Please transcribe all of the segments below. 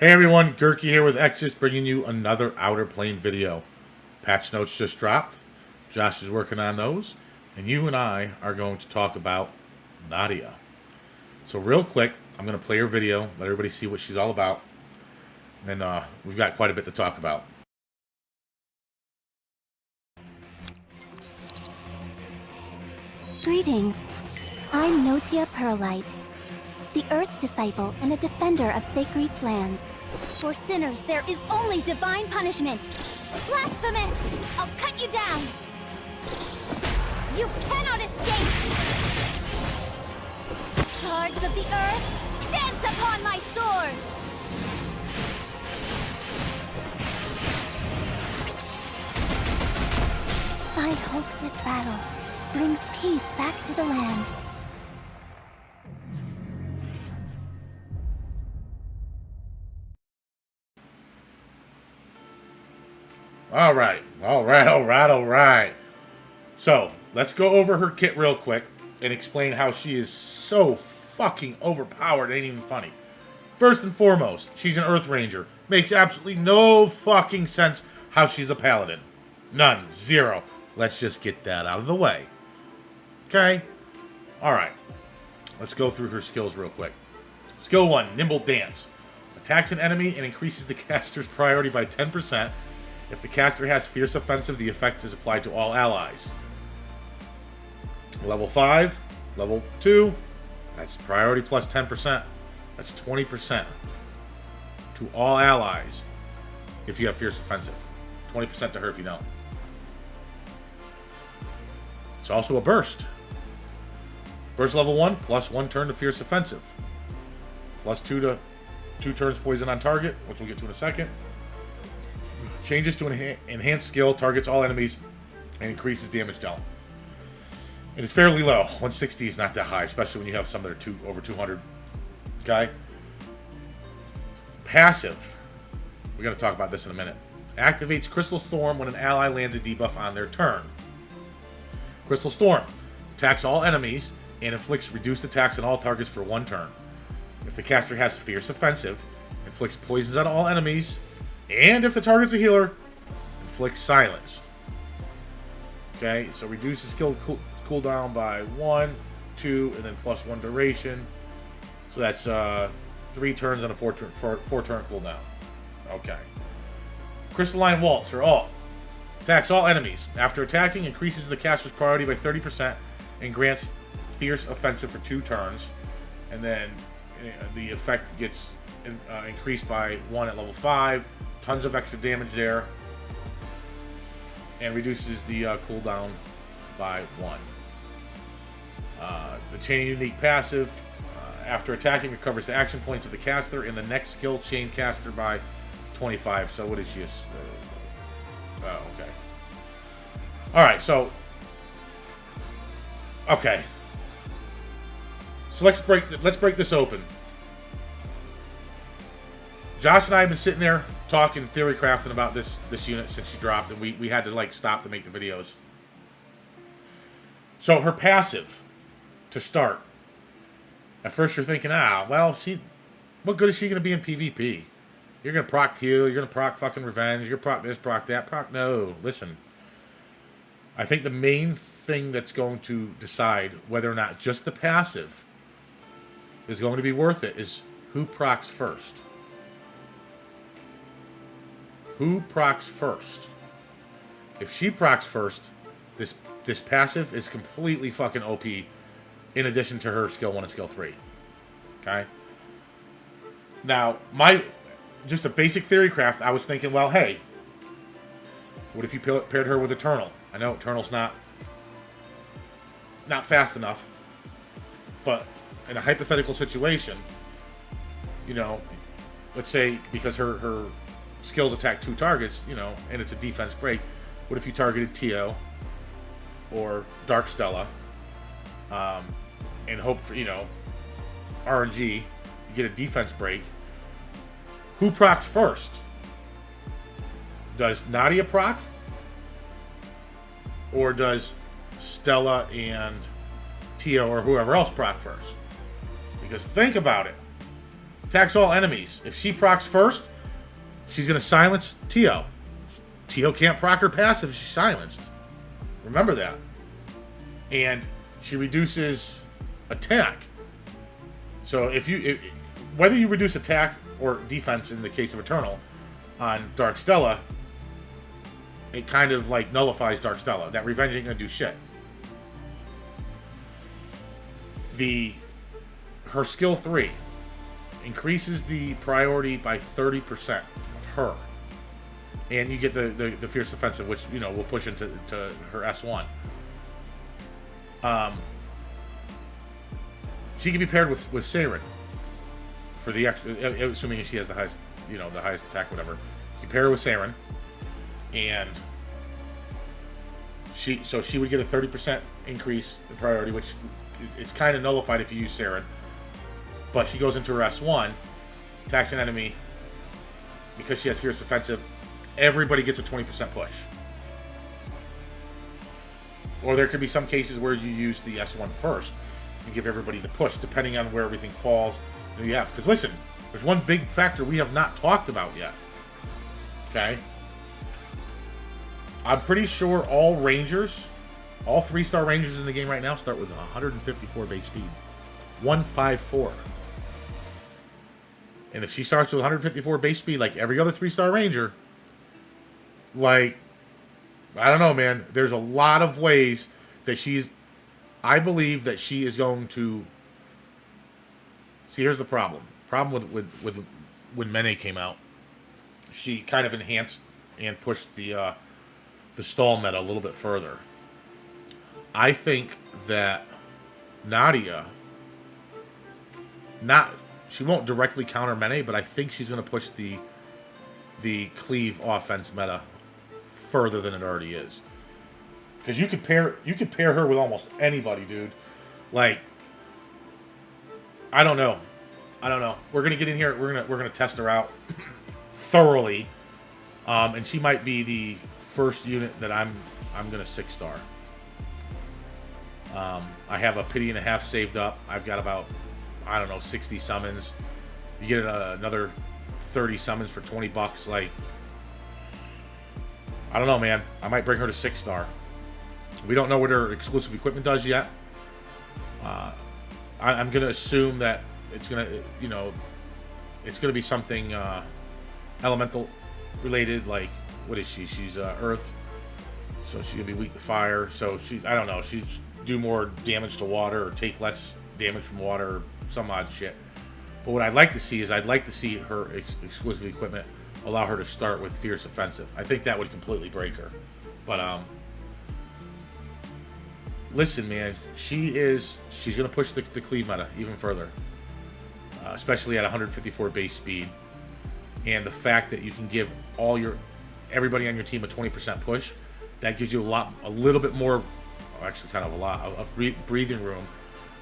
Hey everyone, Gurky here with Exis, bringing you another Outer Plane video. Patch notes just dropped. Josh is working on those, and you and I are going to talk about Notia. So real quick, I'm going to play her video, let everybody see what she's all about, and we've got quite a bit to talk about. Greetings. I'm Notia Perlite, the Earth Disciple and a defender of sacred lands. For sinners, there is only divine punishment. Blasphemous! I'll cut you down! You cannot escape! Shards of the earth, dance upon my sword! I hope this battle brings peace back to the land. All right. So, let's go over her kit real quick and explain how she is so fucking overpowered. It ain't even funny. First and foremost, she's an Earth Ranger. Makes absolutely no fucking sense how she's a paladin. None. Zero. Let's just get that out of the way. Okay? Alright. Let's go through her skills real quick. Skill 1, Nimble Dance. Attacks an enemy and increases the caster's priority by 10%. If the caster has Fierce Offensive, the effect is applied to all allies. Level 5, Level 2, that's priority plus 10%. That's 20% to all allies if you have Fierce Offensive. 20% to her if you don't. It's also a burst. Burst level 1, plus 1 turn to Fierce Offensive. Plus 2 to 2 turns poison on target, which we'll get to in a second. Changes to an enhanced skill, targets all enemies, and increases damage dealt. It is fairly low. 160 is not that high, especially when you have some that are over 200. Okay? Passive. We're going to talk about this in a minute. Activates Crystal Storm when an ally lands a debuff on their turn. Crystal Storm attacks all enemies and inflicts reduced attacks on all targets for 1 turn. If the caster has Fierce Offensive, inflicts poisons on all enemies, and if the target's a healer, inflicts Silenced. Okay, so reduces skill cooldown by 1, 2, and then plus 1 duration. So that's 3 turns on a 4 turn cooldown. Okay. Crystalline Waltz, or Alt. Attacks all enemies. After attacking, increases the caster's priority by 30% and grants Fierce Offensive for 2 turns. And then the effect gets increased by 1 at level 5. Tons of extra damage there. And reduces the cooldown by 1. The Chain Unique passive. After attacking, recovers the action points of the caster and the next skill chain caster by 25. So what is she? Oh, okay. Alright, so... Okay. So let's break this open. Josh and I have been sitting there talking, theory crafting about this unit since she dropped, and we had to like stop to make the videos. So her passive, to start. At first you're thinking, well, what good is she going to be in PvP? You're going to proc heal, you're going to proc fucking revenge, you're going to proc this, proc that, no. Listen. I think the main thing that's going to decide whether or not just the passive is going to be worth it is who procs first. Who procs first? If she procs first, this passive is completely fucking OP in addition to her skill 1 and skill 3. Okay? Now, just a basic theory craft, I was thinking, well, hey, what if you paired her with Eternal? I know Eternal's not fast enough, but in a hypothetical situation, you know, let's say because her skills attack 2 targets, you know, and it's a defense break, what if you targeted Tio or Dark Stella and hope for, you know, RNG, you get a defense break? Who procs first? Does Notia proc? Or does Stella and Tio or whoever else proc first? Because think about it. attacks all enemies. If she procs first, she's going to silence Tio. Tio can't proc her passive if she's silenced. Remember that. And she reduces attack. So whether you reduce attack or defense in the case of Eternal on Dark Stella, it kind of like nullifies Dark Stella. That revenge ain't gonna do shit. Her skill 3 increases the priority by 30% of her. And you get the fierce offensive, which we'll push into her S1. She can be paired with Saren for the assuming she has the highest the highest attack, whatever. You pair her with Saren, and she would get a 30% increase in priority, which it's kind of nullified if you use Saren. But she goes into her S1, attacks an enemy because she has fierce offensive. Everybody gets a 20% push. Or there could be some cases where you use the S1 first and give everybody the push, depending on where everything falls. You have, because listen, there's one big factor we have not talked about yet. Okay? I'm pretty sure all Rangers, all 3-star Rangers in the game right now start with 154 base speed. 154. And if she starts with 154 base speed like every other 3-star Ranger, like, I don't know, man. There's a lot of ways that I believe that she is going to. See, here's the problem. Problem with when Mene came out, she kind of enhanced and pushed the stall meta a little bit further. I think that Notia, she won't directly counter Mene, but I think she's going to push the cleave offense meta further than it already is, because you could pair her with almost anybody, dude. Like, I don't know. We're gonna get in here. We're gonna test her out thoroughly, and she might be the first unit that I'm gonna 6-star. I have a pity and a half saved up. I've got about 60 summons. You get another 30 summons for $20. Like, I don't know, man. I might bring her to 6-star. We don't know what her exclusive equipment does yet. I'm gonna assume that it's gonna be something elemental related. Like, what is she? She's Earth, so she's gonna be weak to fire. So I don't know. She's do more damage to water or take less damage from water or some odd shit. But what I'd like to see is her exclusive equipment allow her to start with fierce offensive. I think that would completely break her. But listen, man, she's gonna push the cleave meta even further, especially at 154 base speed, and the fact that you can give everybody on your team a 20% push, that gives you a little bit more, actually kind of a lot of breathing room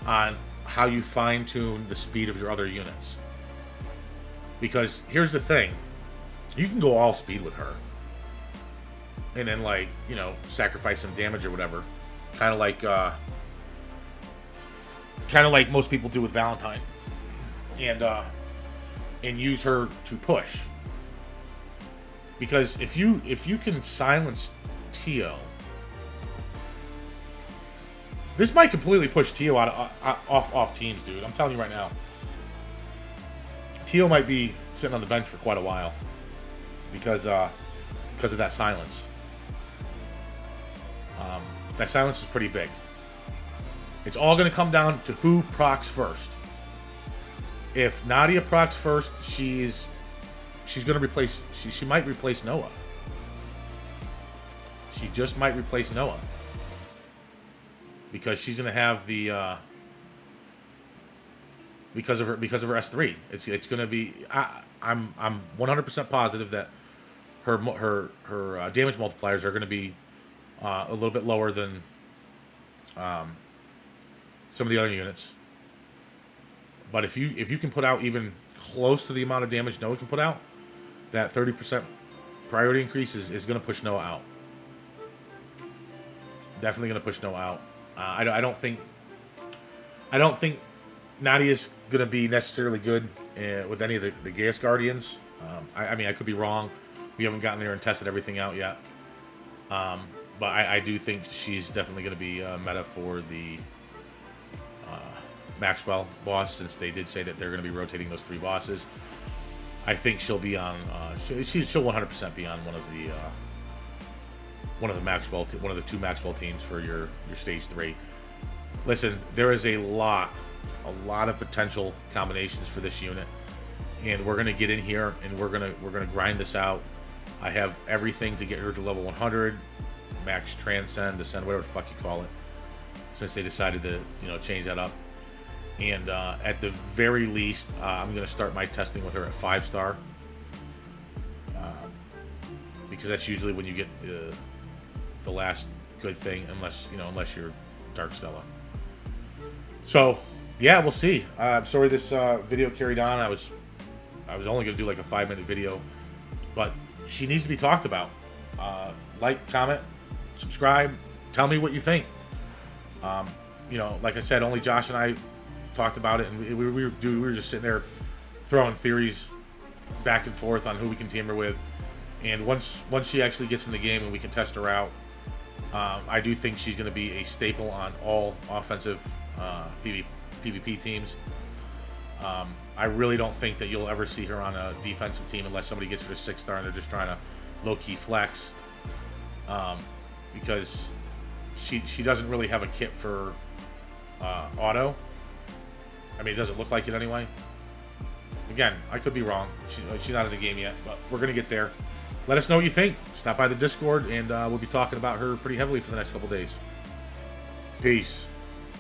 on how you fine tune the speed of your other units. Because here's the thing. You can go all speed with her, and then sacrifice some damage or whatever, kind of like most people do with Valentine, and use her to push. Because if you can silence Tio, this might completely push Tio off teams, dude. I'm telling you right now. Tio might be sitting on the bench for quite a while. Because of that silence. That silence is pretty big. It's all going to come down to who procs first. If Notia procs first, she's going to replace. She might replace Noah. She just might replace Noah, because she's going to have the because of her S3. It's going to be. I'm 100% positive that her damage multipliers are going to be a little bit lower than some of the other units. But if you can put out even close to the amount of damage Noah can put out, that 30% priority increase is going to push Noah out. Definitely going to push Noah out. I don't think Nadia's going to be necessarily good with any of the Gaius Guardians. I mean, I could be wrong. We haven't gotten there and tested everything out yet. But I do think she's definitely going to be meta for the Maxwell boss, since they did say that they're going to be rotating those 3 bosses. I think she'll be on. She'll 100% be on one of the Maxwell, one of the 2 Maxwell teams for your stage 3. Listen, there is a lot of potential combinations for this unit, and we're gonna get in here and we're gonna grind this out. I have everything to get her to level 100, max transcend, descend, whatever the fuck you call it, since they decided to change that up. And at the very least, I'm gonna start my testing with her at 5-star, because that's usually when you get the last good thing, unless you're Dark Stella. So yeah, we'll see. I'm sorry this video carried on. I was only gonna do like a 5-minute video, but she needs to be talked about. Like, comment, subscribe, tell me what you think. Like I said, only Josh and I talked about it, and we were just sitting there throwing theories back and forth on who we can team her with. And once she actually gets in the game and we can test her out, I do think she's going to be a staple on all offensive PvP teams. I really don't think that you'll ever see her on a defensive team unless somebody gets her to 6-star and they're just trying to low-key flex, because she doesn't really have a kit for auto. I mean, it doesn't look like it anyway. Again, I could be wrong. She's not in the game yet, but we're going to get there. Let us know what you think. Stop by the Discord, and we'll be talking about her pretty heavily for the next couple days. Peace.